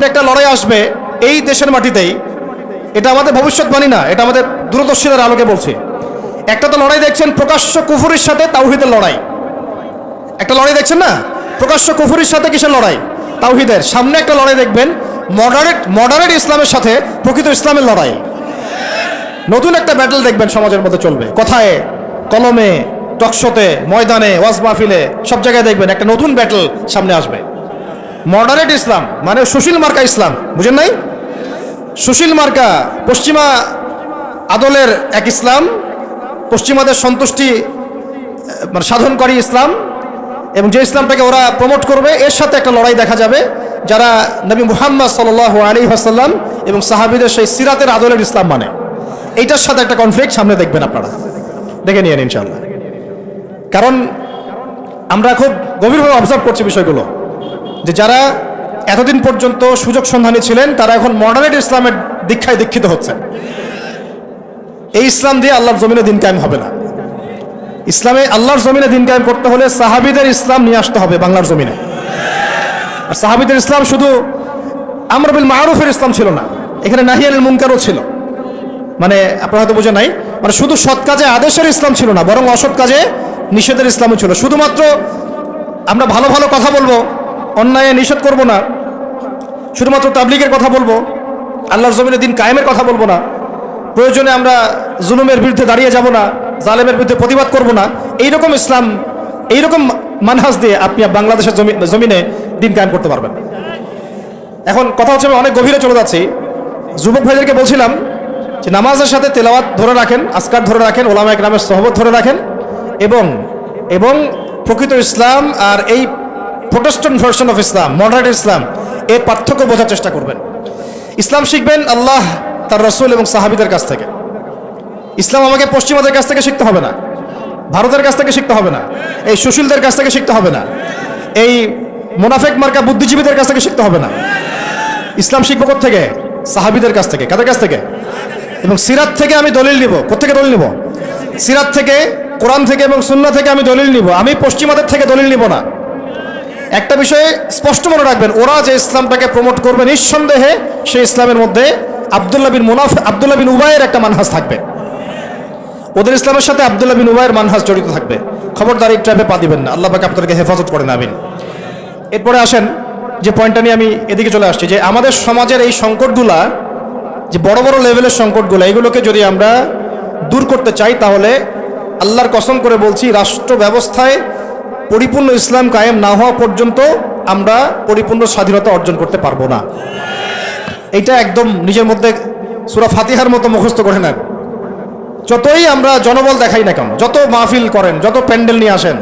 একটা লড়াই আসবে এই দেশের মাটিতেই, এটা আমাদের ভবিষ্যৎবাণী না, এটা আমাদের দূরদর্শীদের আলোকে বলছি। একটা তো লড়াই দেখছেন প্রকাশ্য কুফরির সাথে তাওহীদের লড়াই, একটা লড়াই দেখছেন না, প্রকাশ্য কুফরির সাথে কিসের লড়াই? তাওহীদের। সামনে একটা লড়াই দেখবেন মডারেট ইসলামের সাথে প্রকৃত ইসলামের লড়াই। নতুন একটা ব্যাটল দেখবেন সমাজের মধ্যে চলবে, কথায় কলমে, টকশোতে, ময়দানে, ওয়াজ মাহফিলে, সব জায়গায় দেখবেন একটা নতুন ব্যাটল সামনে আসবে। মডারেট ইসলাম মানে সুশীল মার্কা ইসলাম, বুঝেন নাই? সুশীল মার্কা পশ্চিমা আদলের এক ইসলাম, পশ্চিমাদের সন্তুষ্টি মানে সাধনকারী ইসলাম, এবং যে ইসলামটাকে ওরা প্রমোট করবে, এর সাথে একটা লড়াই দেখা যাবে যারা নবী মুহাম্মদ সাল্লাল্লাহু আলাইহি ওয়াসাল্লাম এবং সাহাবীদের সেই সিরাতের আদলের ইসলাম মানে, এইটার সাথে একটা কনফ্লিক্ট সামনে দেখবেন, আপনারা দেখে নিয়েন ইনশাআল্লাহ। কারণ আমরা খুব গভীরভাবে অবজার্ভ করছি বিষয়গুলো, যে যারা এতদিন পর্যন্ত সুযোগ সন্ধানী ছিলেন তারা এখন মডারেট ইসলামের দীক্ষায় দীক্ষিত হচ্ছেন। এই ইসলাম দিয়ে আল্লাহর জমিনে দিন কায়েম হবে না। ইসলামে আল্লাহর জমিনে দিন কায়েম করতে হলে সাহাবীদের ইসলাম নিয়ে আসতে হবে বাংলার জমিনে। আর সাহাবীদের ইসলাম শুধু আমর বিল মারুফের ইসলাম ছিল না, এখানে নাহি আনিল মুনকারও ছিল। মানে আপনারা হয়তো বোঝেন নাই, মানে শুধু সৎ কাজে আদেশের ইসলাম ছিল না, বরং অসৎ কাজে নিষেধের ইসলামও ছিল। শুধুমাত্র আমরা ভালো ভালো কথা বলবো, অন্যায় নিষেধ করব না, শুধুমাত্র তাবলীগের কথা বলবো, আল্লাহর জমিনে দিন কায়েমের কথা বলবো না, প্রয়োজনে আমরা জুলুমের বিরুদ্ধে দাঁড়িয়ে যাব না, জালেমের বিরুদ্ধে প্রতিবাদ করব না, এইরকম ইসলাম, এইরকম মানহাজ দিয়ে আপনি বাংলাদেশের জমিনে দিন কায়েম করতে পারবেন। এখন কথা হচ্ছে, আমি অনেক গভীরে চলে যাচ্ছি। যুবক ভাইদেরকে বলছিলাম যে নামাজের সাথে তেলাওয়াত ধরে রাখেন, আজকার ধরে রাখেন, ওলামা ইকরামের সোহবত ধরে রাখেন, এবং প্রকৃত ইসলাম আর এই প্রোটেস্ট্যান্ট ভার্সন অফ ইসলাম, মডারেট ইসলাম, এর পার্থক্য বোঝার চেষ্টা করবেন। ইসলাম শিখবেন আল্লাহ, তার রাসূল এবং সাহাবীদের কাছ থেকে। ইসলাম আমাকে পশ্চিমাদের কাছ থেকে শিখতে হবে না, ভারতের কাছ থেকে শিখতে হবে না, এই সুশীলদের কাছ থেকে শিখতে হবে না, এই মুনাফেক মার্কা বুদ্ধিজীবীদের কাছ থেকে শিখতে হবে না। ইসলাম শিখবো কোত্থেকে? সাহাবীদের কাছ থেকে। কাদের কাছ থেকে? এবং সিরাত থেকে আমি দলিল নিব। কোত্থেকে দলিল নিব? সিরাত থেকে, কোরআন থেকে এবং সুন্নাহ থেকে আমি দলিল নিব, আমি পশ্চিমাদের থেকে দলিল নিব না। একটা বিষয়ে স্পষ্ট মনে রাখবেন, ওরা যে ইসলামটাকে প্রমোট করবে, নিঃসন্দেহে সেই ইসলামের মধ্যে আব্দুল্লাহ বিন উবাইয়ের একটা মানহাজ থাকবে। ওদের ইসলামের সাথে আব্দুল্লাহ বিন উবাইয়ের মানহাজ জড়িত থাকবে। খবরদার এই ট্র্যাপে পা দিবেন না, আল্লাহ পাক আপনাদেরকে হেফাজত করেন, আমিন। এরপরে আসেন যে পয়েন্টটা নিয়ে আমি এদিকে চলে আসছি, যে আমাদের সমাজের এই সংকটগুলা, যে বড় বড় লেভেলের সংকটগুলো, এগুলোকে যদি আমরা দূর করতে চাই, তাহলে আল্লাহর কসম করে বলছি, রাষ্ট্র ব্যবস্থায় পরিপূর্ণ ইসলাম কায়েম না হওয়া পর্যন্ত আমরা পরিপূর্ণ স্বাধীনতা অর্জন করতে পারবো না। এইটা একদম নিজের মধ্যে সূরা ফাতিহার মতো মুখস্থ করে নেন। যতই আমরা জনবল দেখাই না কেন, যত মাহফিল করেন, যত প্যান্ডেল নিয়ে আসেন,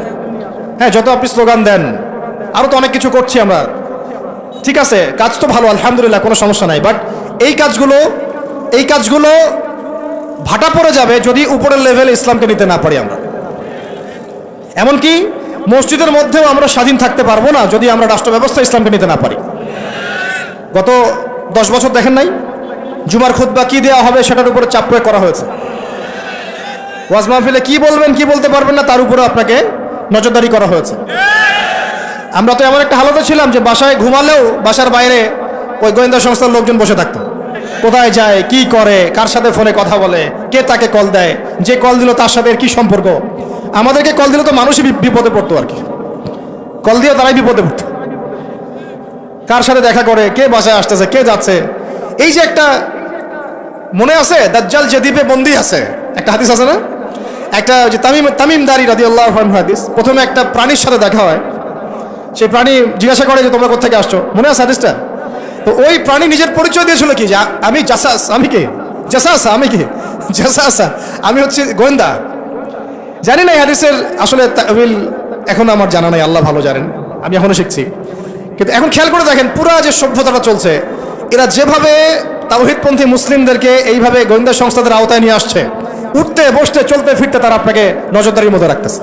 হ্যাঁ, যত আপনি স্লোগান দেন, আরও তো অনেক কিছু করছি আমরা, ঠিক আছে, কাজ তো ভালো, আলহামদুলিল্লাহ, কোনো সমস্যা নাই। বাট এই কাজগুলো ভাটা পড়ে যাবে যদি উপরের লেভেলে ইসলামকে নিতে না পারি আমরা। এমনকি মসজিদের মধ্যেও আমরা স্বাধীন থাকতে পারবো না যদি আমরা রাষ্ট্র ব্যবস্থা ইসলামকে নিতে না পারি। গত 10 বছর দেখেন নাই, জুমার খুতবা কি দেওয়া হবে সেটার উপরে চাপ প্রয়োগ করা হয়েছে। ওয়াজ মাহফিলে কি বলবেন, কি বলতে পারবেন না, তার উপরে আপনাকে নজরদারি করা হয়েছে। আমরা তো এমন একটা হালতে ছিলাম যে বাসায় ঘুমালেও বাসার বাইরে ওই গোয়েন্দা সংস্থার লোকজন বসে থাকতো, কোথায় যায়, কি করে, কার সাথে ফোনে কথা বলে, কে তাকে কল দেয়, যে কল দিল তার সাথে এর কি সম্পর্ক। আমাদেরকে কল দিলে তো মানুষই বিপদে পড়তো, আর কি, কল দিয়ে তারাই বিপদে পড়তো, কার সাথে দেখা করে, কে বাসায় আসতেছে, কে যাচ্ছে। এই যে একটা মনে আছে, দাজ্জাল যে দ্বীপে বন্দী আছে, একটা হাদিস আছে না, একটা যে তামিমদারি রাদিয়াল্লাহু আনহু হাদিস, প্রথমে একটা প্রাণীর সাথে দেখা হয়, সেই প্রাণী জিজ্ঞাসা করে যে তোমরা কোথা থেকে আসছো, মনে আছে হাদিসটা? তো ওই প্রাণী নিজের পরিচয় দিয়েছিল কি, যে আমি জাসাস, আমি কে জাসাসা, আমি কি জাসাসা, আমি হচ্ছে গোয়েন্দা। জানি না এই হাদিসের আসলে তাওয়িল এখন আমার জানা নাই, আল্লাহ ভালো জানেন, আমি এখনো শিখছি। কিন্তু এখন খেয়াল করে দেখেন, পুরা যে সভ্যতাটা চলছে, এরা যেভাবে তাওহীদপন্থী মুসলিমদেরকে এইভাবে গোয়েন্দা সংস্থাদের আওতায় নিয়ে আসছে, উঠতে বসতে চলতে ফিরতে তারা আপনাকে নজরদারির মতো রাখতেছে,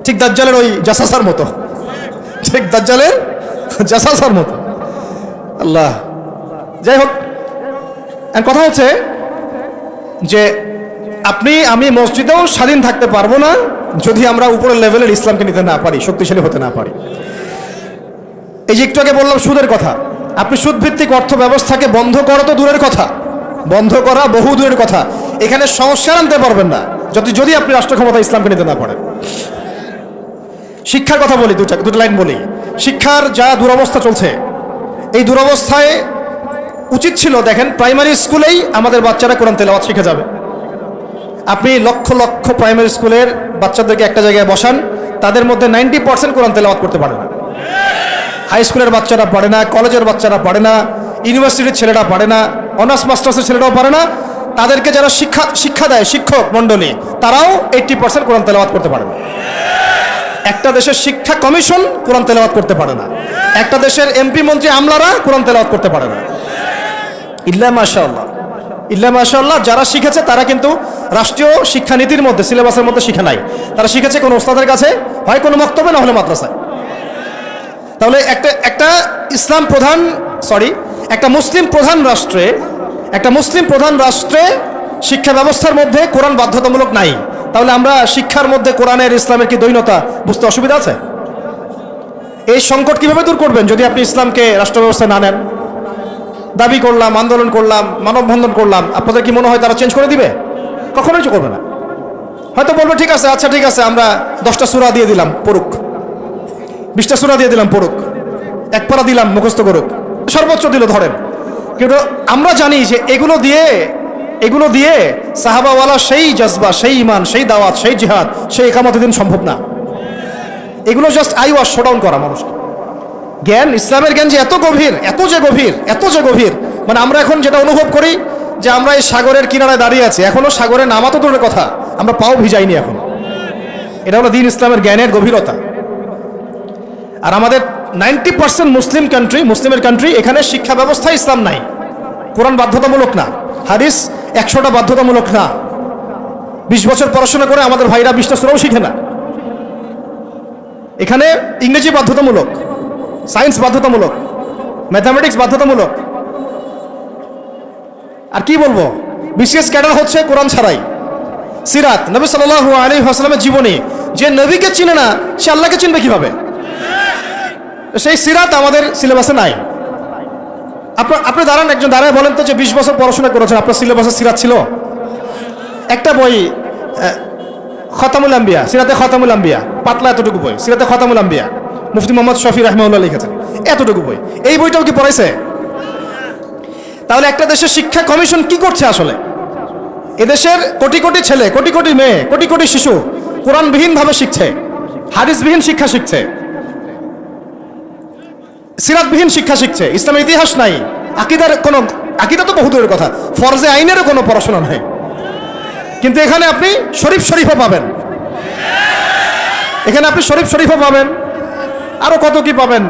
ঠিক দাজ্জালের ওই জাসাসার মতো, ঠিক দাজ্জালের জাসাসার মতো। আল্লাহ, যাই হোক, কথা হচ্ছে যে আপনি আমি মসজিদেও স্বাধীন থাকতে পারবো না যদি আমরা উপরের লেভেলের ইসলামকে নিতে না পারি, শক্তিশালী হতে না পারি। এই যে একটু আগে বললাম সুদের কথা, আপনি সুদভিত্তিক অর্থ ব্যবস্থাকে বন্ধ করা তো দূরের কথা, বন্ধ করা বহু দূরের কথা, এখানে সংস্কার আনতে পারবেন না যদি আপনি রাষ্ট্র ক্ষমতা ইসলামকে নিতে না পারেন। শিক্ষার কথা বলি, দুটো লাইন বলি। শিক্ষার যা দুরবস্থা চলছে, এই দুরবস্থায় উচিত ছিল দেখেন প্রাইমারি স্কুলেই আমাদের বাচ্চারা কোরআন তেলাওয়াত শিখে যাবে। আপনি লক্ষ লক্ষ প্রাইমারি স্কুলের বাচ্চাদেরকে একটা জায়গায় বসান, তাদের মধ্যে 90% কোরআন তেলাওয়াত করতে পারে না। হাই স্কুলের বাচ্চারা পারে না, কলেজের বাচ্চারা পারে না, ইউনিভার্সিটির ছেলেরা পারে না, অনার্স মাস্টার্সের ছেলেরাও পারে না। তাদেরকে যারা শিক্ষা দেয় শিক্ষক মণ্ডলী, তারাও 80% কোরআন তেলাওয়াত করতে পারে না। একটা দেশের শিক্ষা কমিশন কোরআন তেলাওয়াত করতে পারে না, একটা দেশের এমপি মন্ত্রী আমলারা কোরআন তেলাওয়াত করতে পারে না। ইল্লা মাশাআল্লাহ, ইল্লা মাশাআল্লাহ যারা শিখেছে তারা কিন্তু রাষ্ট্রীয় শিক্ষানীতির মধ্যে, সিলেবাসের মধ্যে শিখে নাই। তারা শিখেছে কোনো ওস্তাদের কাছে, হয় কোনো মক্তবে, না হলে মাদ্রাসায়। তাহলে একটা ইসলাম প্রধান একটা মুসলিম প্রধান রাষ্ট্রে শিক্ষা ব্যবস্থার মধ্যে কোরআন বাধ্যতামূলক নাই। তাহলে আমরা শিক্ষার মধ্যে কোরআনের ইসলামের কি দ্বৈনতা বুঝতে অসুবিধা আছে? এই সংকট কিভাবে দূর করবেন যদি আপনি ইসলামকে রাষ্ট্র ব্যবস্থায় না নেন? দাবি করলাম, আন্দোলন করলাম, মানববন্ধন করলাম, আপনাদের কি মনে হয় তারা চেঞ্জ করে দিবে? কখনোই করবে না। হয়তো বলবে ঠিক আছে, আচ্ছা ঠিক আছে, আমরা 10টা সূরা দিয়ে দিলাম পড়ুক, 20টা সূরা দিয়ে দিলাম পড়ুক, এক পারা দিলাম মুখস্থ করুক, সর্বোচ্চ দিল ধরেন। কিন্তু আমরা জানি যে এগুলো দিয়ে সাহাবাওয়ালা সেই জজবা, সেই ইমান, সেই দাওয়াত, সেই জিহাদ, সেই একামতের দিন সম্ভব না। এগুলো জাস্ট আইওয়াশ শোডাউন করা মানুষকে। জ্ঞান, ইসলামের জ্ঞান যে এত যে গভীর, মানে আমরা এখন যেটা অনুভব করি যে আমরা এই সাগরের কিনারায় দাঁড়িয়ে আছি, এখনো সাগরে নামা তো দূরের কথা, আমরা পাও ভিজাইনি এখন। এটা হলো দ্বীন ইসলামের জ্ঞানের গভীরতা। আর আমাদের 90% মুসলিমের কান্ট্রি, এখানে শিক্ষা ব্যবস্থা ইসলাম নাই। কোরআন বাধ্যতামূলক না, হাদিস 100টা বাধ্যতামূলক না। 20 বছর পড়াশোনা করে আমাদের ভাইরা 20টা সূরাও শিখে না। এখানে ইংরেজি বাধ্যতামূলক, সায়েন্স বাধ্যতামূলক, ম্যাথামেটিক্স বাধ্যতামূলক। আর কি বলবো, বিশেষ ক্যাডার হচ্ছে কোরআন ছাড়াই। সিরাত, নবী সাল্লাল্লাহু আলাইহি ওয়াসাল্লামের জীবনী, যে নবীকে চিনে না সে আল্লাহকে চিনবে কিভাবে? সেই সিরাত আমাদের সিলেবাসে নাই। আপনি একজন দাঁড়ায় বলেন তো যে 20 বছর পড়াশোনা করেছেন, আপনার সিলেবাসে সিরাত ছিল? একটা বই খতামুল আম্বিয়া, সিরাতে খতামুল আম্বিয়া, পাতলা এতটুকু বই, সিরাতে খতামুল আম্বিয়া, মুফতি মোহাম্মদ শফি রাহমাহুল্লাহ লিখেছেন, এতটুকু বই। এই বইটাও কি পড়াইছে? তাহলে একটা দেশের শিক্ষা কমিশন কি করছে আসলে? এদেশের কোটি কোটি ছেলে, কোটি কোটি মেয়ে, কোটি কোটি শিশু কোরআনবিহীনভাবে শিখছে, হাদিসবিহীন শিক্ষা শিখছে, সিরাতবিহীন শিক্ষা শিখছে, ইসলামের ইতিহাস নাই, আকিদা তো বহু দূরের কথা, ফরজে আইনেরও কোনো পড়াশোনা নাই। কিন্তু এখানে আপনি শরীফও পাবেন, আরো কত কি পাবেন,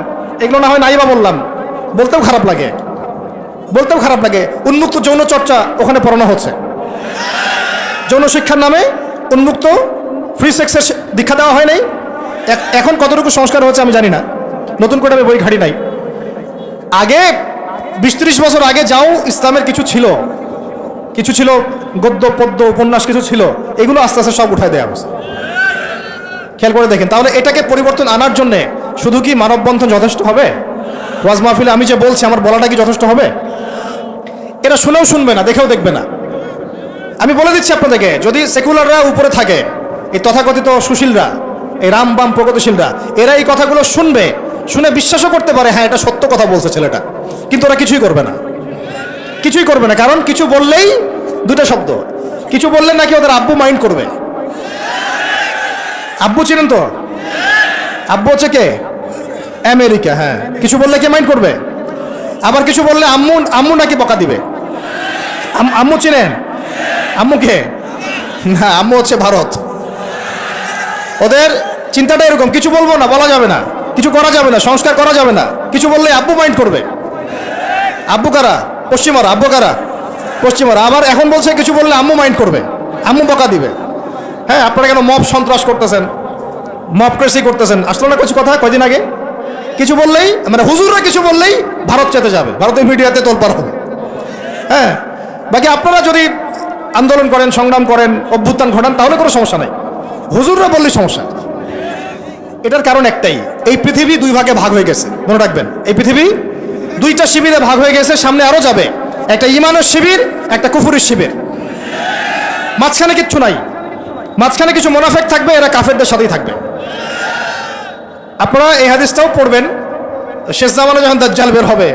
এগুলো না হয় নাই বা বললাম, বলতেও খারাপ লাগে। উন্মুক্ত যৌন চর্চা ওখানে পড়ানো হচ্ছে, যৌন শিক্ষার নামে উন্মুক্ত ফ্রি সেক্সের দীক্ষা দেওয়া হয় নাই। এখন কতটুকু সংস্কার হচ্ছে আমি জানি না, নতুন করে আমি বই ঘাটি নাই। আগে 20-30 বছর আগে যাও ইসলামের কিছু ছিল, গদ্য পদ্য উপন্যাস কিছু ছিল, এগুলো আস্তে আস্তে সব উঠায় দেওয়া হচ্ছে। খেয়াল করে দেখেন। তাহলে এটাকে পরিবর্তন আনার জন্য শুধু কি মানববন্ধন যথেষ্ট হবে? ওয়াজ মাহফিলে আমি যে বলছি, আমার বলাটা কি যথেষ্ট হবে? এরা শুনেও শুনবে না, দেখেও দেখবে না। আমি বলে দিচ্ছি আপনাদেরকে, যদি সেকুলাররা উপরে থাকে, এই তথাকথিত সুশীলরা, এই রাম বাম প্রগতিশীলরা, এরা এই কথাগুলো শুনে বিশ্বাসও করতে পারে, হ্যাঁ এটা সত্য কথা বলছে ছেলেটা, কিন্তু ওরা কিছুই করবে না। কারণ কিছু বললেই দুটো শব্দ, কিছু বললে নাকি ওদের আব্বু মাইন্ড করবে। আব্বু চিনেন তো? আব্বু হচ্ছে কে? আমেরিকা। হ্যাঁ, কিছু বললে কে মাইন্ড করবে? আবার কিছু বললে আম্মু নাকি বকা দিবে। আম্মু চিনেন? আম্মু কে? না, আম্মু হচ্ছে ভারত। ওদের চিন্তাটা এরকম, কিছু বলবো না, বলা যাবে না, কিছু করা যাবে না, সংস্কার করা যাবে না, কিছু বললে আব্বু মাইন্ড করবে। আব্বু কারা? পশ্চিমারা। আব্বু কারা? পশ্চিমারা। আবার এখন বলছে কিছু বললে আম্মু মাইন্ড করবে, আম্মু বকা দিবে। হ্যাঁ, আপনারা কেন মব সন্ত্রাস করতেছেন, মবক্রেসি করতেছেন? আসলো না কিছু কথা কয়দিন আগে? কিছু বললেই, মানে হুজুররা কিছু বললেই ভারত চেতে যাবে, ভারতের মিডিয়াতে তোলপাড় হবে। হ্যাঁ, বাকি আপনারা যদি আন্দোলন করেন, সংগ্রাম করেন, অভ্যুত্থান ঘটান, তাহলে কোনো সমস্যা নাই। হুজুররা বললেই সমস্যা। এটার কারণ একটাই, এই পৃথিবী দুই ভাগে ভাগ হয়ে গেছে। মনে রাখবেন, এই পৃথিবী দুইটা শিবিরে ভাগ হয়ে গেছে, সামনে আরো যাবে। একটা ঈমানের শিবির, একটা কুফরের শিবির। মাঝখানে কিচ্ছু নাই, মাঝখানে কিছু মুনাফিক থাকবে, এরা কাফেরদের সাথেই থাকবে। আপনারা এই হাদিসটাও পড়বেন, শেষ জামানে যখন দাজ্জাল বের হবে